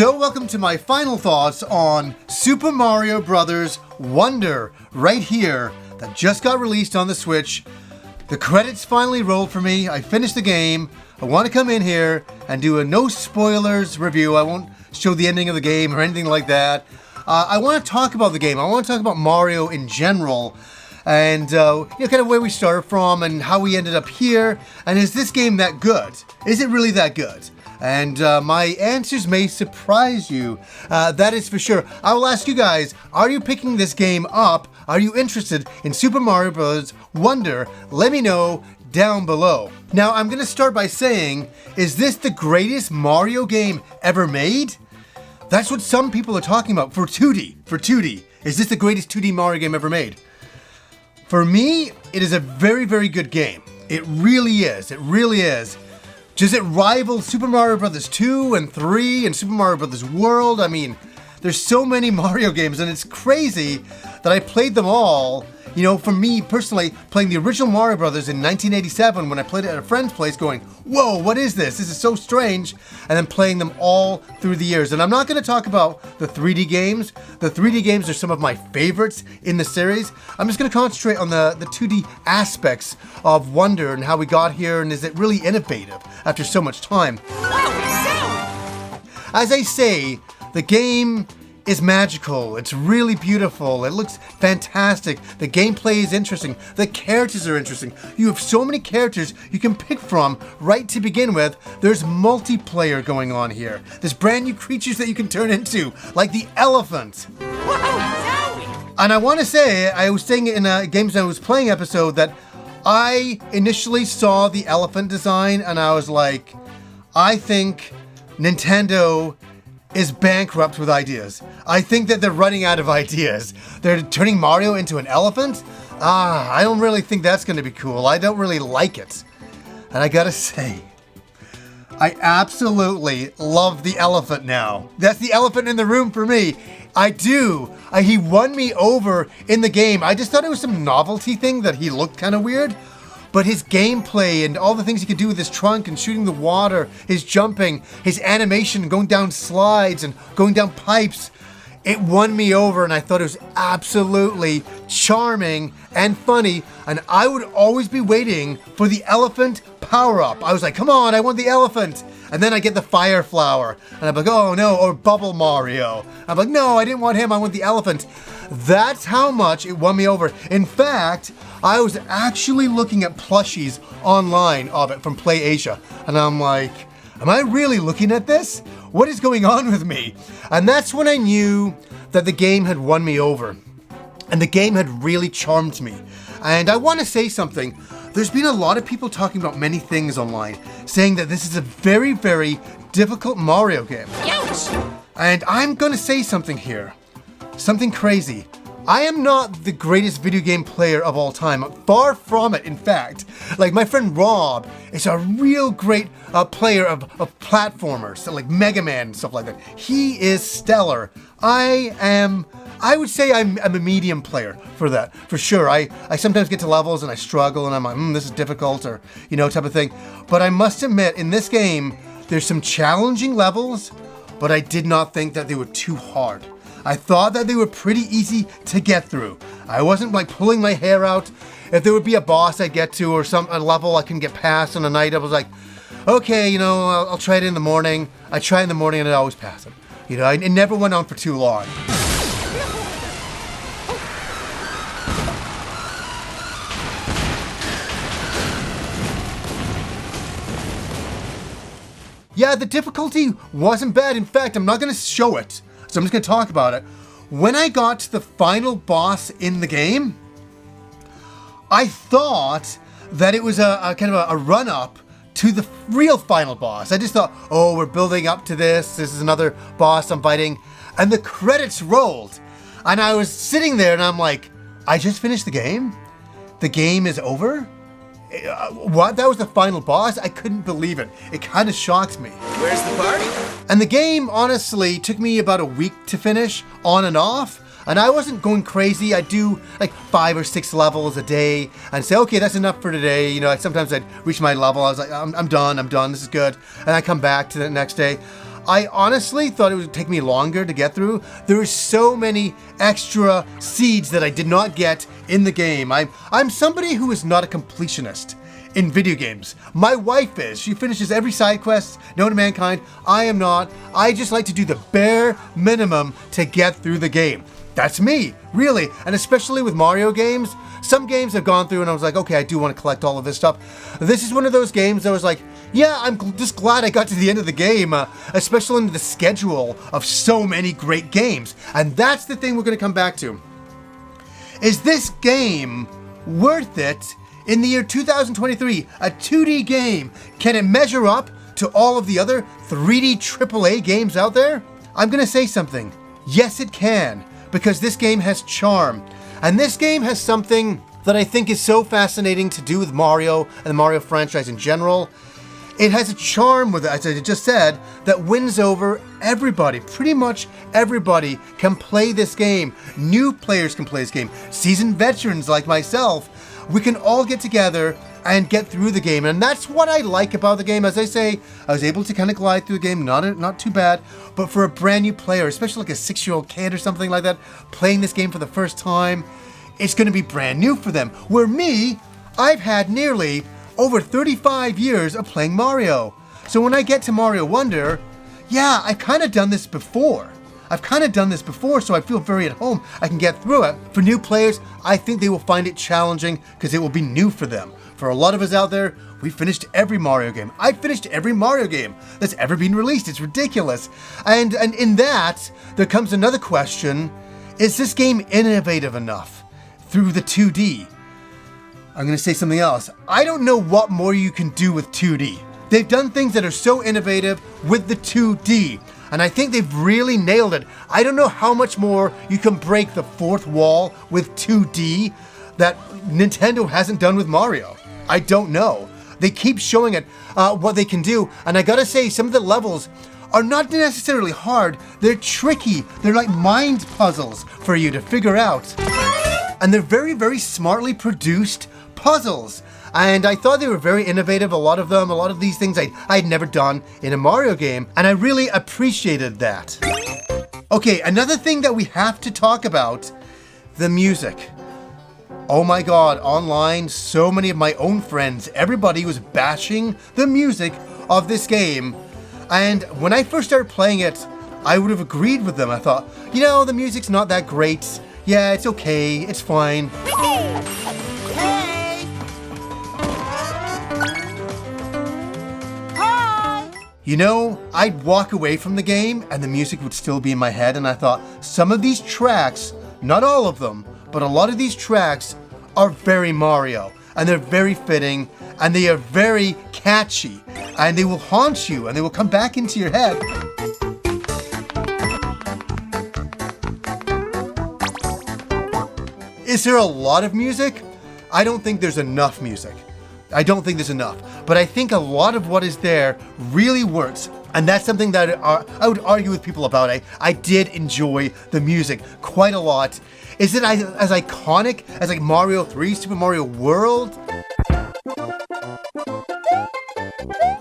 So welcome to my final thoughts on Super Mario Bros. Wonder right here that just got released on the Switch. The credits finally rolled for me. I finished the game. I want to come in here and do a no spoilers review. I won't show the ending of the game or anything like that. I want to talk about the game. I want to talk about Mario in general and kind of where we started from and how we ended up here. And is this game that good? Is it really that good? And my answers may surprise you, that is for sure. I will ask you guys, are you picking this game up? Are you interested in Super Mario Bros. Wonder? Let me know down below. Now, I'm going to start by saying, is this the greatest Mario game ever made? That's what some people are talking about for 2D. Is this the greatest 2D Mario game ever made? For me, it is a very, very good game. It really is. It really is. Does it rival Super Mario Bros. 2 and 3 and Super Mario Bros. World? I mean, there's so many Mario games and it's crazy that I played them all. You know, for me personally, playing the original Mario Brothers in 1987 when I played it at a friend's place going, whoa, what is this? This is so strange. And then playing them all through the years. And I'm not going to talk about the 3D games. The 3D games are some of my favorites in the series. I'm just going to concentrate on the 2D aspects of Wonder and how we got here and is it really innovative after so much time. As I say, the game is magical. It's really beautiful. It looks fantastic. The gameplay is interesting. The characters are interesting. You have so many characters you can pick from right to begin with. There's multiplayer going on here. There's brand new creatures that you can turn into, like the elephant. And I want to say, I was saying in a Games I Was Playing episode that I initially saw the elephant design and I was like, I think Nintendo is bankrupt with ideas. I think that they're running out of ideas. They're turning Mario into an elephant? I don't really think that's gonna be cool. I don't really like it. And I gotta say, I absolutely love the elephant now. That's the elephant in the room for me. I do. He won me over in the game. I just thought it was some novelty thing that he looked kind of weird. But his gameplay and all the things he could do with his trunk and shooting the water, his jumping, his animation, going down slides and going down pipes, it won me over and I thought it was absolutely charming and funny. And I would always be waiting for the elephant power-up. I was like, come on, I want the elephant. And then I get the fire flower. And I'm like, oh no, or Bubble Mario. I'm like, no, I didn't want him, I want the elephant. That's how much it won me over. In fact, I was actually looking at plushies online of it from Play Asia. And I'm like, am I really looking at this? What is going on with me? And that's when I knew that the game had won me over. And the game had really charmed me. And I want to say something. There's been a lot of people talking about many things online, saying that this is a very, very difficult Mario game. Ouch! And I'm going to say something here. Something crazy. I am not the greatest video game player of all time. Far from it, in fact. Like my friend Rob is a real great player of platformers, so like Mega Man and stuff like that. He is stellar. I would say I'm a medium player for that, for sure. I sometimes get to levels and I struggle and I'm like, this is difficult or, type of thing. But I must admit, in this game, there's some challenging levels, but I did not think that they were too hard. I thought that they were pretty easy to get through. I wasn't like pulling my hair out. If there would be a boss I'd get to or a level I can get past on a night, I was like, okay, I'll try it in the morning. I try in the morning and I always pass it. It never went on for too long. Yeah, the difficulty wasn't bad. In fact, I'm not going to show it. So I'm just going to talk about it. When I got to the final boss in the game, I thought that it was a kind of a run-up to the real final boss. I just thought, oh, we're building up to this. This is another boss I'm fighting. And the credits rolled. And I was sitting there and I'm like, I just finished the game? The game is over? What? That was the final boss? I couldn't believe it. It kind of shocked me. Where's the party? And the game, honestly, took me about a week to finish, on and off. And I wasn't going crazy. I'd do like 5 or 6 levels a day and say, okay, that's enough for today. Sometimes I'd reach my level. I was like, I'm done, this is good. And I come back to the next day. I honestly thought it would take me longer to get through. There are so many extra seeds that I did not get in the game. I'm somebody who is not a completionist in video games. My wife is. She finishes every side quest known to mankind. I am not. I just like to do the bare minimum to get through the game. That's me, really. And especially with Mario games, some games I've gone through and I was like, okay, I do want to collect all of this stuff. This is one of those games that was like, yeah, I'm just glad I got to the end of the game, especially in the schedule of so many great games. And that's the thing we're going to come back to. Is this game worth it in the year 2023? A 2D game, can it measure up to all of the other 3D AAA games out there? I'm going to say something. Yes, it can, because this game has charm. And this game has something that I think is so fascinating to do with Mario and the Mario franchise in general. It has a charm with it, as I just said, that wins over everybody. Pretty much everybody can play this game. New players can play this game. Seasoned veterans like myself, we can all get together and get through the game. And that's what I like about the game. As I say, I was able to kind of glide through the game, not too bad. But for a brand new player, especially like a 6-year-old kid or something like that, playing this game for the first time, it's going to be brand new for them. Where me, I've had nearly over 35 years of playing Mario. So when I get to Mario Wonder, yeah, I've kind of done this before. So I feel very at home. I can get through it. For new players, I think they will find it challenging because it will be new for them. For a lot of us out there, we finished every Mario game. I finished every Mario game that's ever been released. It's ridiculous. And in that, there comes another question. Is this game innovative enough through the 2D? I'm going to say something else. I don't know what more you can do with 2D. They've done things that are so innovative with the 2D, and I think they've really nailed it. I don't know how much more you can break the fourth wall with 2D that Nintendo hasn't done with Mario. I don't know. They keep showing it what they can do, and I gotta say, some of the levels are not necessarily hard. They're tricky. They're like mind puzzles for you to figure out. And they're very, very smartly produced puzzles. And I thought they were very innovative, a lot of these things I'd never done in a Mario game, and I really appreciated that. Okay, another thing that we have to talk about, the music. Oh my god, online, so many of my own friends, everybody was bashing the music of this game. And when I first started playing it, I would have agreed with them. I thought, you know, the music's not that great. Yeah, it's okay, it's fine. You know, I'd walk away from the game and the music would still be in my head, and I thought, some of these tracks, not all of them, but a lot of these tracks are very Mario, and they're very fitting, and they are very catchy, and they will haunt you, and they will come back into your head. Is there a lot of music? I don't think there's enough music. But I think a lot of what is there really works. And that's something that I would argue with people about. I did enjoy the music quite a lot. Is it as iconic as like Mario 3, Super Mario World?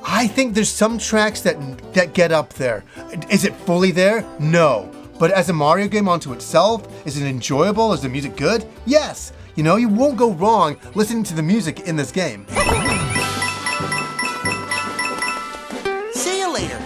I think there's some tracks that get up there. Is it fully there? No. But as a Mario game unto itself, is it enjoyable? Is the music good? Yes. You know, you won't go wrong listening to the music in this game. See you later.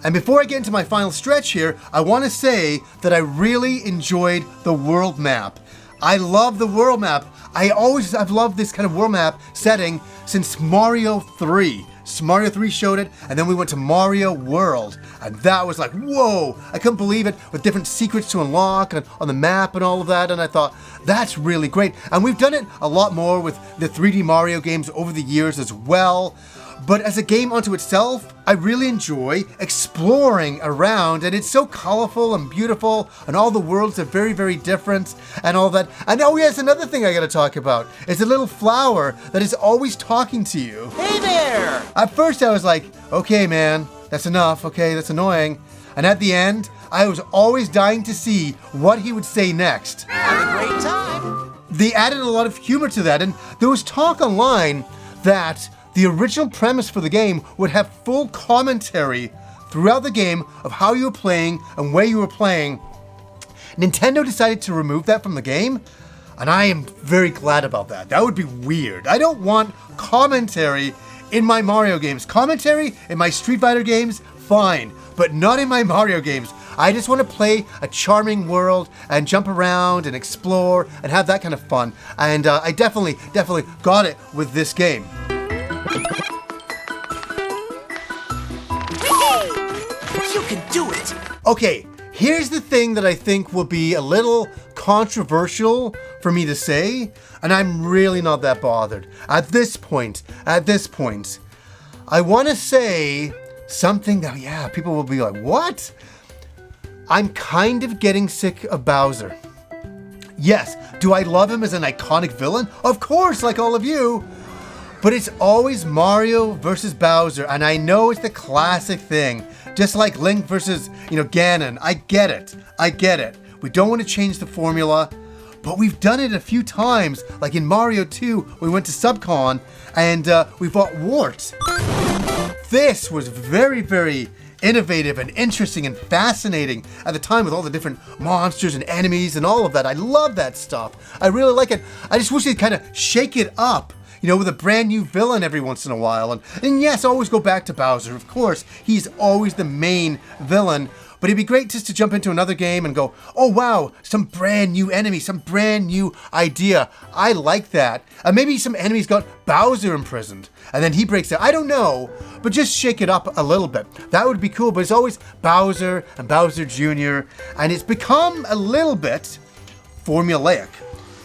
And before I get into my final stretch here, I want to say that I really enjoyed the world map. I love the world map. I've loved this kind of world map setting since Mario 3. Mario 3 showed it, and then we went to Mario World, and that was like, whoa, I couldn't believe it, with different secrets to unlock and on the map and all of that, and I thought, that's really great. And we've done it a lot more with the 3D Mario games over the years as well. But as a game unto itself, I really enjoy exploring around, and it's so colorful and beautiful, and all the worlds are very, very different, and all that. And oh yes, another thing I gotta talk about is a little flower that is always talking to you. Hey there! At first I was like, okay man, that's enough, okay, that's annoying. And at the end, I was always dying to see what he would say next. Have a great time! They added a lot of humor to that, and there was talk online that the original premise for the game would have full commentary throughout the game of how you were playing and where you were playing. Nintendo decided to remove that from the game, and I am very glad about that. That would be weird. I don't want commentary in my Mario games. Commentary in my Street Fighter games, fine, but not in my Mario games. I just want to play a charming world and jump around and explore and have that kind of fun. And I definitely got it with this game. You can do it! Okay, here's the thing that I think will be a little controversial for me to say, and I'm really not that bothered. At this point, I want to say something that, yeah, people will be like, what? I'm kind of getting sick of Bowser. Yes, do I love him as an iconic villain? Of course, like all of you. But it's always Mario versus Bowser, and I know it's the classic thing. Just like Link versus, Ganon. I get it. We don't want to change the formula, but we've done it a few times. Like in Mario 2, we went to Subcon, and we fought Wart. This was very, very innovative and interesting and fascinating at the time with all the different monsters and enemies and all of that. I love that stuff. I really like it. I just wish they'd kind of shake it up, with a brand new villain every once in a while. And yes, always go back to Bowser. Of course, he's always the main villain. But it'd be great just to jump into another game and go, oh wow, some brand new enemy, some brand new idea. I like that. Maybe some enemies got Bowser imprisoned and then he breaks it. I don't know, but just shake it up a little bit. That would be cool, but it's always Bowser and Bowser Jr. And it's become a little bit formulaic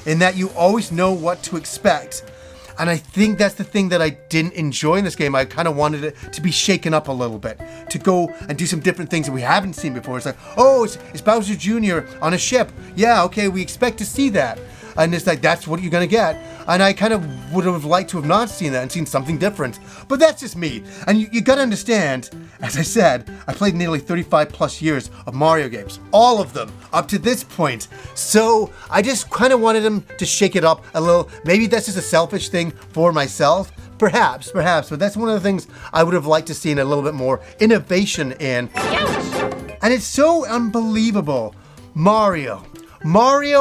in that you always know what to expect. And I think that's the thing that I didn't enjoy in this game. I kind of wanted it to be shaken up a little bit, to go and do some different things that we haven't seen before. It's like, oh, it's Bowser Jr. on a ship. Yeah, okay, we expect to see that. And it's like, that's what you're going to get. And I kind of would have liked to have not seen that and seen something different. But that's just me. And you got to understand, as I said, I played nearly 35 plus years of Mario games. All of them, up to this point. So I just kind of wanted them to shake it up a little. Maybe that's just a selfish thing for myself. Perhaps. But that's one of the things I would have liked to see a little bit more innovation in. And it's so unbelievable. Mario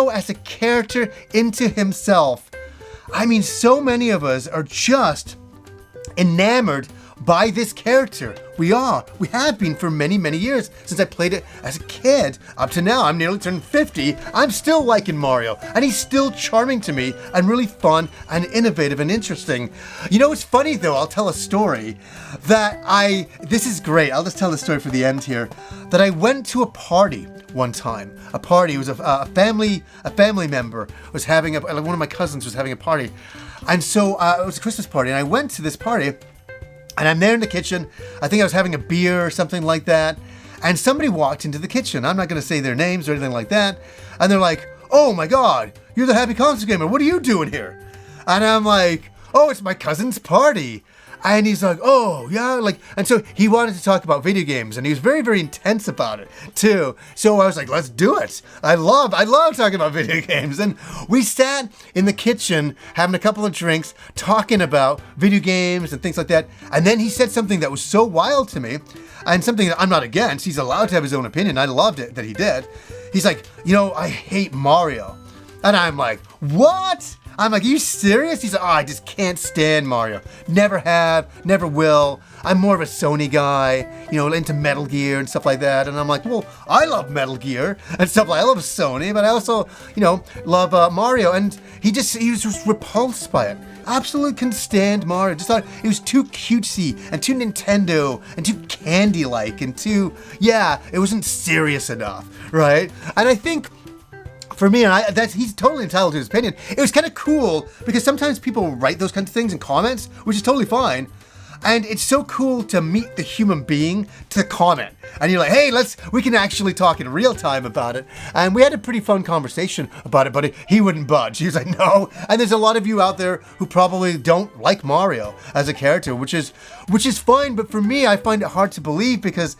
as a character into himself. I mean, so many of us are just enamored by this character. We have been for many, many years since I played it as a kid. Up to now, I'm nearly turned 50. I'm still liking Mario, and he's still charming to me and really fun and innovative and interesting. It's funny though, I'll tell a story this is great. I'll just tell the story for the end here, that I went to a party one time. A party, it was a family member was having one of my cousins was having a party. And so it was a Christmas party, and I went to this party. And I'm there in the kitchen. I think I was having a beer or something like that. And somebody walked into the kitchen. I'm not going to say their names or anything like that. And they're like, oh my God, you're the Happy Console Gamer. What are you doing here? And I'm like, oh, it's my cousin's party. And he's like, oh, yeah. And so he wanted to talk about video games, and he was very, very intense about it too. So I was like, let's do it. I love talking about video games. And we sat in the kitchen having a couple of drinks, talking about video games and things like that. And then he said something that was so wild to me, and something that I'm not against. He's allowed to have his own opinion. I loved it that he did. He's like, I hate Mario. And I'm like, what? I'm like, are you serious? He's like, oh, I just can't stand Mario. Never have, never will. I'm more of a Sony guy, into Metal Gear and stuff like that. And I'm like, well, I love Metal Gear and stuff like that. I love Sony, but I also, love Mario. And he was just repulsed by it. Absolutely couldn't stand Mario. Just thought it was too cutesy and too Nintendo and too candy-like and it wasn't serious enough, right? And I think, for me, and he's totally entitled to his opinion. It was kind of cool because sometimes people write those kinds of things in comments, which is totally fine. And it's so cool to meet the human being to comment. And you're like, hey, we can actually talk in real time about it. And we had a pretty fun conversation about it, but he wouldn't budge. He was like, no. And there's a lot of you out there who probably don't like Mario as a character, which is fine. But for me, I find it hard to believe because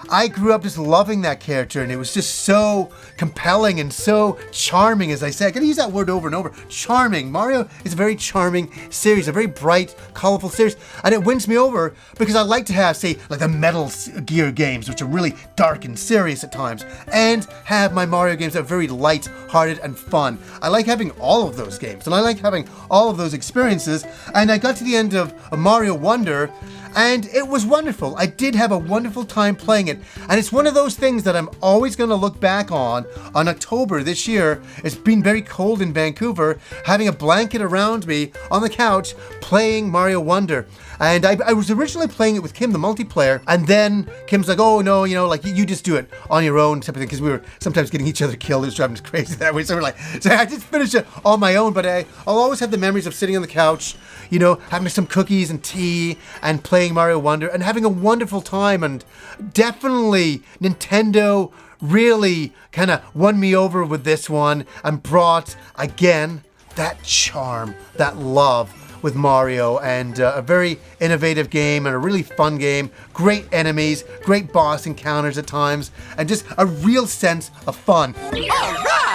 I grew up just loving that character, and it was just so compelling and so charming, as I said. I gotta use that word over and over. Charming. Mario is a very charming series, a very bright, colorful series, and it wins me over because I like to have, say, like the Metal Gear games, which are really dark and serious at times, and have my Mario games that are very light-hearted and fun. I like having all of those games, and I like having all of those experiences, and I got to the end of Mario Wonder, and it was wonderful. I did have a wonderful time playing it. And it's one of those things that I'm always going to look back on October this year. It's been very cold in Vancouver, having a blanket around me on the couch playing Mario Wonder. And I was originally playing it with Kim, the multiplayer, and then Kim's like, oh no, like you just do it on your own type of thing, because we were sometimes getting each other killed. It was driving us crazy that way. So we're like, so I just finished it on my own, but I'll always have the memories of sitting on the couch, having some cookies and tea and playing Mario Wonder and having a wonderful time. And definitely Nintendo really kind of won me over with this one and brought again that charm, that love with Mario, and a very innovative game and a really fun game. Great enemies, great boss encounters at times, and just a real sense of fun. All right!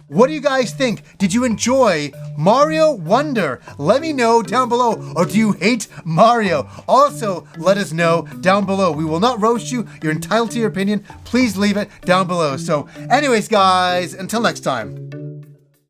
What do you guys think? Did you enjoy Mario Wonder? Let me know down below. Or do you hate Mario? Also, let us know down below. We will not roast you. You're entitled to your opinion. Please leave it down below. So anyways, guys, until next time.